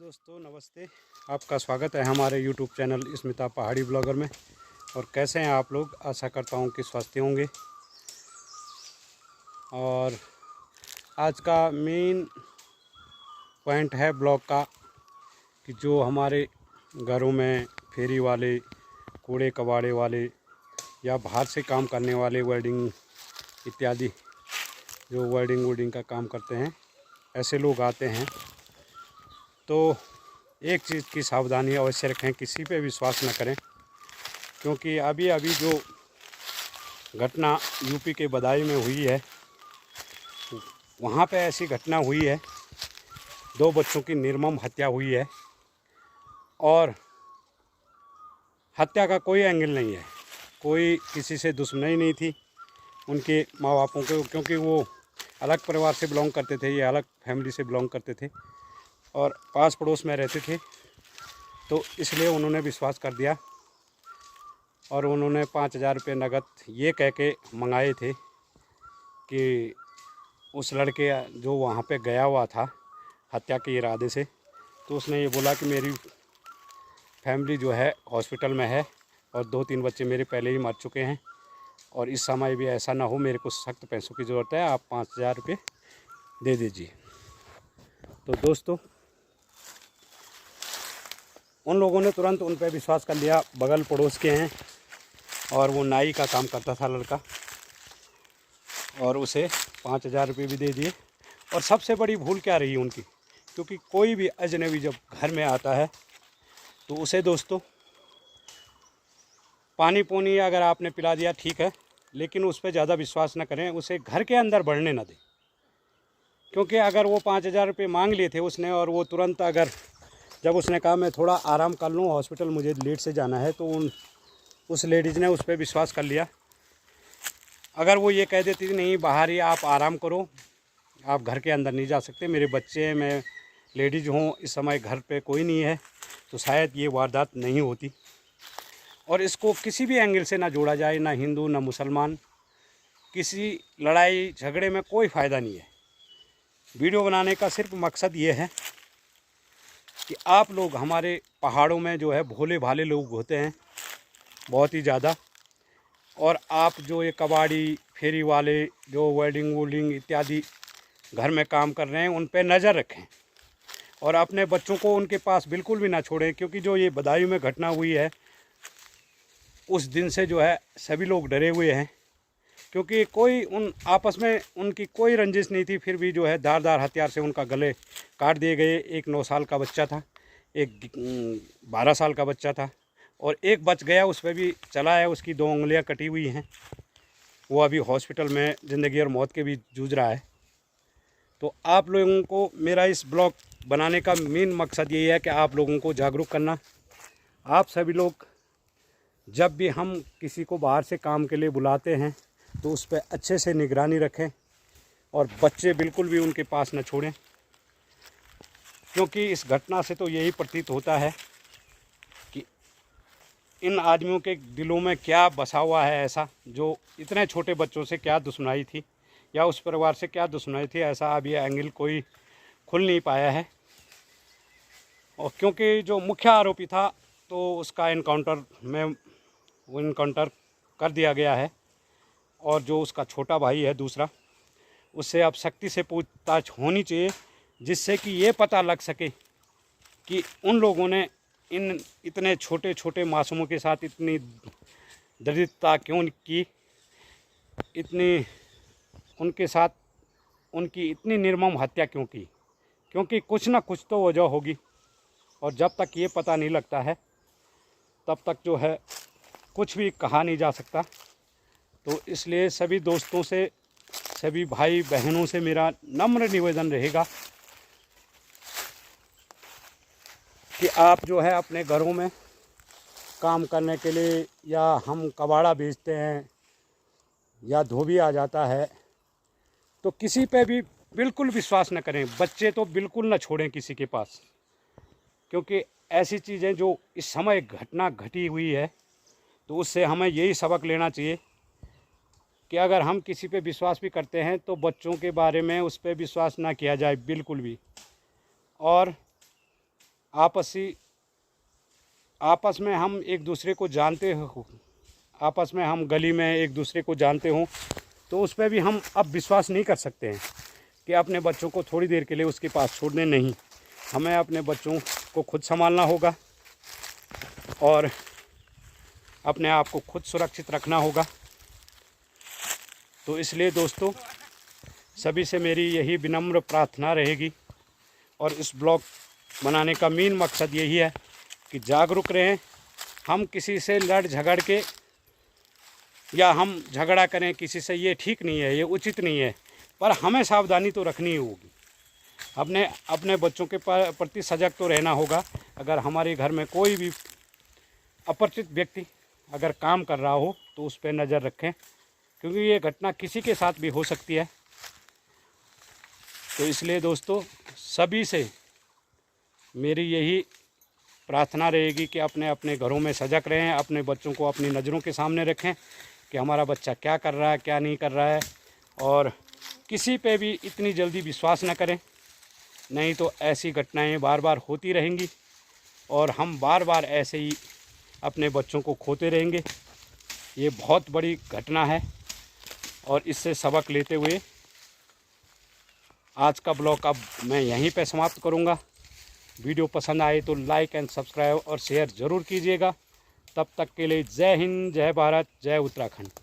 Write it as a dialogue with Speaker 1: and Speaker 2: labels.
Speaker 1: दोस्तों नमस्ते। आपका स्वागत है हमारे YouTube चैनल स्मिता पहाड़ी ब्लॉगर में। और कैसे हैं आप लोग? आशा करता हूं कि स्वस्थ होंगे। और आज का मेन पॉइंट है ब्लॉग का कि जो हमारे घरों में फेरी वाले, कूड़े कबाड़े वाले या बाहर से काम करने वाले वेल्डिंग इत्यादि जो वेल्डिंग का काम करते हैं, ऐसे लोग आते हैं तो एक चीज़ की सावधानी अवश्य रखें, किसी पे विश्वास न करें। क्योंकि अभी जो घटना यूपी के बदायूं में हुई है, वहाँ पे ऐसी घटना हुई है, 2 बच्चों की निर्मम हत्या हुई है और हत्या का कोई एंगल नहीं है, कोई किसी से दुश्मनी नहीं थी उनके माँ बापों को, क्योंकि वो अलग परिवार से बिलोंग करते थे, ये अलग फैमिली से बिलोंग करते थे और पास पड़ोस में रहते थे। तो इसलिए उन्होंने विश्वास कर दिया और उन्होंने 5,000 रुपये नगद ये कह के मंगाए थे कि उस लड़के जो वहाँ पे गया हुआ था हत्या के इरादे से, तो उसने ये बोला कि मेरी फैमिली जो है हॉस्पिटल में है और 2-3 बच्चे मेरे पहले ही मर चुके हैं और इस समय भी ऐसा ना हो, मेरे को सख्त पैसों की ज़रूरत है, आप 5,000 रुपये दे दीजिए। तो दोस्तों उन लोगों ने तुरंत उन पर विश्वास कर लिया। बगल पड़ोस के हैं और वो नाई का काम करता था लड़का, और उसे 5,000 रुपये भी दे दिए। और सबसे बड़ी भूल क्या रही उनकी, क्योंकि कोई भी अजनबी जब घर में आता है तो उसे दोस्तों पानी पूनी अगर आपने पिला दिया ठीक है, लेकिन उस पर ज़्यादा विश्वास न करें, उसे घर के अंदर बढ़ने न दें। क्योंकि अगर वो 5,000 रुपये मांग लिए थे उसने और वो तुरंत अगर जब उसने कहा मैं थोड़ा आराम कर लूँ, हॉस्पिटल मुझे लेट से जाना है, तो उस लेडीज़ ने उस पर विश्वास कर लिया। अगर वो ये कह देती थी नहीं बाहर ही आप आराम करो, आप घर के अंदर नहीं जा सकते, मेरे बच्चे मैं लेडीज़ हूँ, इस समय घर पे कोई नहीं है, तो शायद ये वारदात नहीं होती। और इसको किसी भी एंगल से ना जोड़ा जाए, ना हिंदू ना मुसलमान, किसी लड़ाई झगड़े में कोई फ़ायदा नहीं है। वीडियो बनाने का सिर्फ मकसद ये है कि आप लोग हमारे पहाड़ों में जो है भोले भाले लोग होते हैं बहुत ही ज़्यादा, और आप जो ये कबाड़ी फेरी वाले जो वेल्डिंग इत्यादि घर में काम कर रहे हैं उन पे नज़र रखें और अपने बच्चों को उनके पास बिल्कुल भी ना छोड़ें। क्योंकि जो ये बदायूं में घटना हुई है उस दिन से जो है सभी लोग डरे हुए हैं, क्योंकि कोई उन आपस में उनकी कोई रंजिश नहीं थी, फिर भी जो है धारदार हथियार से उनका गले काट दिए गए। एक 9 साल का बच्चा था, एक 12 साल का बच्चा था और एक बच गया, उस पर भी चला है, उसकी 2 उंगलियां कटी हुई हैं, वो अभी हॉस्पिटल में ज़िंदगी और मौत के बीच जूझ रहा है। तो आप लोगों को मेरा इस ब्लॉग बनाने का मेन मकसद यही है कि आप लोगों को जागरूक करना। आप सभी लोग जब भी हम किसी को बाहर से काम के लिए बुलाते हैं तो उस पर अच्छे से निगरानी रखें और बच्चे बिल्कुल भी उनके पास न छोड़ें। क्योंकि इस घटना से तो यही प्रतीत होता है कि इन आदमियों के दिलों में क्या बसा हुआ है, ऐसा जो इतने छोटे बच्चों से क्या दुश्मनी थी या उस परिवार से क्या दुश्मनी थी, ऐसा अब ये एंगल कोई खुल नहीं पाया है। और क्योंकि जो मुख्य आरोपी था तो उसका इनकाउंटर कर दिया गया है, और जो उसका छोटा भाई है दूसरा, उससे अब सख्ती से पूछताछ होनी चाहिए, जिससे कि ये पता लग सके कि उन लोगों ने इन इतने छोटे छोटे मासूमों के साथ इतनी दरिद्रता क्यों की, इतनी उनके साथ उनकी इतनी निर्मम हत्या क्यों की। क्योंकि कुछ ना कुछ तो वजह होगी, और जब तक ये पता नहीं लगता है तब तक जो है कुछ भी कहा नहीं जा सकता। तो इसलिए सभी दोस्तों से, सभी भाई बहनों से मेरा नम्र निवेदन रहेगा कि आप जो है अपने घरों में काम करने के लिए, या हम कबाड़ा बेचते हैं या धोबी आ जाता है, तो किसी पे भी बिल्कुल विश्वास न करें। बच्चे तो बिल्कुल न छोड़ें किसी के पास, क्योंकि ऐसी चीज़ें जो इस समय घटना घटी हुई है तो उससे हमें यही सबक लेना चाहिए कि अगर हम किसी पे विश्वास भी करते हैं तो बच्चों के बारे में उस पर विश्वास ना किया जाए बिल्कुल भी। और आपस में हम एक दूसरे को जानते हो, आपस में हम गली में एक दूसरे को जानते हों, तो उस पर भी हम अब विश्वास नहीं कर सकते हैं कि अपने बच्चों को थोड़ी देर के लिए उसके पास छोड़ने नहीं। हमें अपने बच्चों को खुद संभालना होगा और अपने आप को खुद सुरक्षित रखना होगा। तो इसलिए दोस्तों, सभी से मेरी यही विनम्र प्रार्थना रहेगी और इस ब्लॉग बनाने का मेन मकसद यही है कि जागरूक रहें। हम किसी से लड़ झगड़ के या हम झगड़ा करें किसी से, ये ठीक नहीं है, ये उचित नहीं है, पर हमें सावधानी तो रखनी होगी। अपने बच्चों के प्रति सजग तो रहना होगा। अगर हमारे घर में कोई भी अपरिचित व्यक्ति अगर काम कर रहा हो तो उस पर नज़र रखें, क्योंकि ये घटना किसी के साथ भी हो सकती है। तो इसलिए दोस्तों, सभी से मेरी यही प्रार्थना रहेगी कि अपने अपने घरों में सजग रहें, अपने बच्चों को अपनी नज़रों के सामने रखें कि हमारा बच्चा क्या कर रहा है, क्या नहीं कर रहा है, और किसी पे भी इतनी जल्दी विश्वास न करें, नहीं तो ऐसी घटनाएं बार बार होती रहेंगी और हम बार बार ऐसे ही अपने बच्चों को खोते रहेंगे। ये बहुत बड़ी घटना है और इससे सबक लेते हुए आज का ब्लॉग अब मैं यहीं पे समाप्त करूँगा। वीडियो पसंद आए तो लाइक एंड सब्सक्राइब और शेयर ज़रूर कीजिएगा। तब तक के लिए जय हिंद, जय भारत, जय उत्तराखंड।